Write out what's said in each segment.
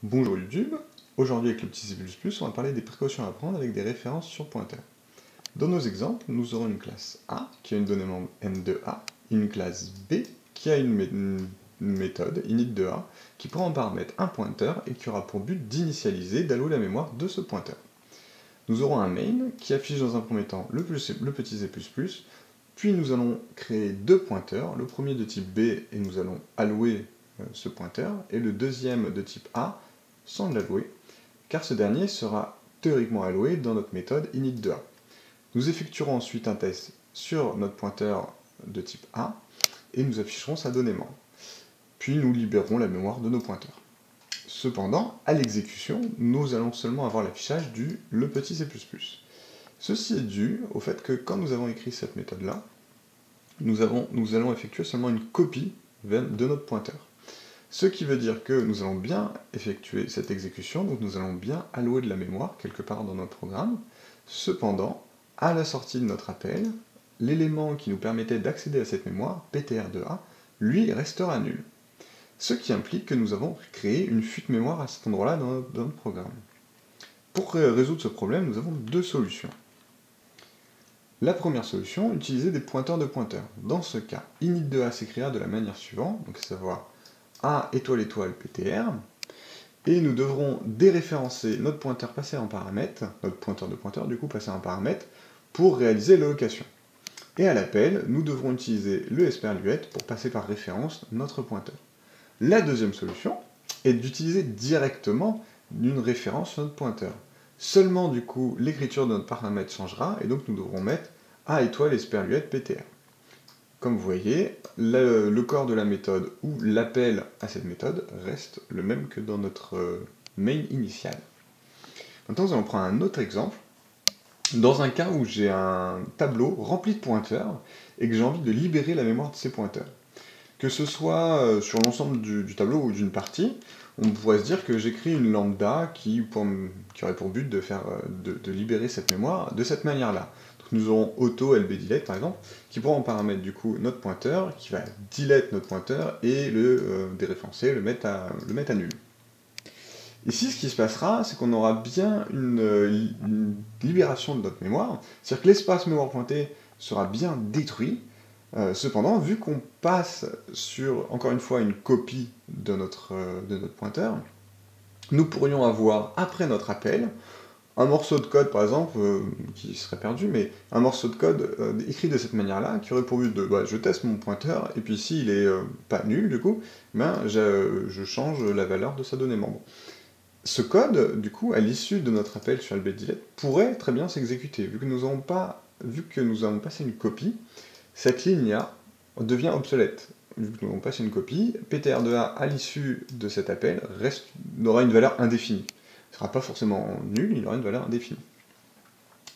Bonjour YouTube, aujourd'hui avec le petit C++, on va parler des précautions à prendre avec des références sur pointeur. Dans nos exemples, nous aurons une classe A qui a une donnée membre n de A, une classe B qui a une méthode init de A qui prend en paramètre un pointeur et qui aura pour but d'initialiser, d'allouer la mémoire de ce pointeur. Nous aurons un main qui affiche dans un premier temps le petit C++, puis nous allons créer deux pointeurs, le premier de type B et nous allons allouer ce pointeur, et le deuxième de type A sans l'allouer, car ce dernier sera théoriquement alloué dans notre méthode init de A. Nous effectuerons ensuite un test sur notre pointeur de type A, et nous afficherons sa donnée membre. Puis nous libérerons la mémoire de nos pointeurs. Cependant, à l'exécution, nous allons seulement avoir l'affichage du le petit C++. Ceci est dû au fait que quand nous avons écrit cette méthode-là, nous allons effectuer seulement une copie de notre pointeur. Ce qui veut dire que nous allons bien effectuer cette exécution, donc nous allons bien allouer de la mémoire quelque part dans notre programme. Cependant, à la sortie de notre appel, l'élément qui nous permettait d'accéder à cette mémoire, ptr de A, lui restera nul. Ce qui implique que nous avons créé une fuite mémoire à cet endroit-là dans notre programme. Pour résoudre ce problème, nous avons deux solutions. La première solution, utiliser des pointeurs de pointeurs. Dans ce cas, init de A s'écrira de la manière suivante, donc à savoir A étoile ptr, et nous devrons déréférencer notre pointeur passé en paramètre, notre pointeur de pointeur du coup passé en paramètre, pour réaliser l'allocation. Et à l'appel, nous devrons utiliser le esperluette pour passer par référence notre pointeur. La deuxième solution est d'utiliser directement une référence sur notre pointeur. Seulement du coup, l'écriture de notre paramètre changera, et donc nous devrons mettre A étoile esperluette ptr. Comme vous voyez, le corps de la méthode ou l'appel à cette méthode reste le même que dans notre main initial. Maintenant, nous allons prendre un autre exemple. Dans un cas où j'ai un tableau rempli de pointeurs et que j'ai envie de libérer la mémoire de ces pointeurs. Que ce soit sur l'ensemble du tableau ou d'une partie, on pourrait se dire que j'écris une lambda qui aurait pour but de libérer cette mémoire de cette manière-là. Nous aurons auto lb-delete par exemple, qui prend en paramètre du coup notre pointeur, qui va delete notre pointeur et le déréférencer, le mettre à nul. Ici, ce qui se passera, c'est qu'on aura bien une libération de notre mémoire, c'est-à-dire que l'espace mémoire pointé sera bien détruit. Cependant, vu qu'on passe sur, encore une fois, une copie de notre pointeur, nous pourrions avoir, après notre appel, un morceau de code, par exemple, qui serait perdu, mais un morceau de code écrit de cette manière-là, qui aurait pour but de, je teste mon pointeur, et puis s'il est pas nul, du coup, je change la valeur de sa donnée membre. Ce code, du coup, à l'issue de notre appel sur lb-delete, pourrait très bien s'exécuter. Vu que nous avons passé une copie, cette ligne-là devient obsolète. Vu que nous avons passé une copie, ptr de A à l'issue de cet appel aura une valeur indéfinie. Il ne sera pas forcément nul, il aura une valeur indéfinie.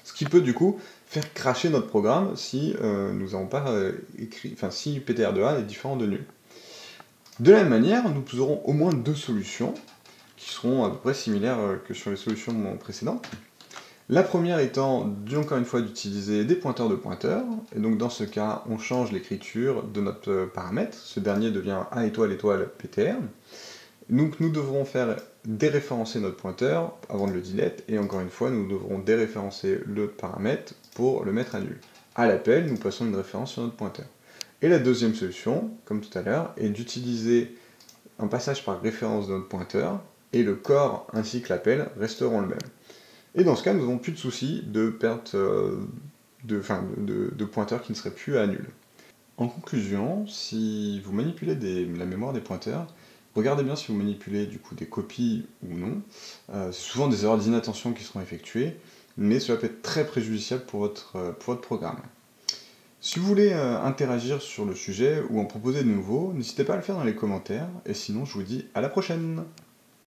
Ce qui peut du coup faire cracher notre programme si nous n'avons pas si ptr de A est différent de nul. De la même manière, nous aurons au moins deux solutions qui seront à peu près similaires que sur les solutions précédentes. La première étant, encore une fois, d'utiliser des pointeurs de pointeurs, et donc dans ce cas, on change l'écriture de notre paramètre, ce dernier devient A étoile ptr. Donc nous devrons faire déréférencer notre pointeur avant de le delete, et encore une fois, nous devrons déréférencer le paramètre pour le mettre à nul. À l'appel, nous passons une référence sur notre pointeur. Et la deuxième solution, comme tout à l'heure, est d'utiliser un passage par référence de notre pointeur, et le corps ainsi que l'appel resteront le même. Et dans ce cas, nous n'avons plus de soucis de perte de pointeurs qui ne seraient plus à nul. En conclusion, si vous manipulez la mémoire des pointeurs, regardez bien si vous manipulez du coup des copies ou non. C'est souvent des erreurs d'inattention qui seront effectuées, mais cela peut être très préjudiciable pour votre programme. Si vous voulez interagir sur le sujet ou en proposer de nouveaux, n'hésitez pas à le faire dans les commentaires, et sinon je vous dis à la prochaine!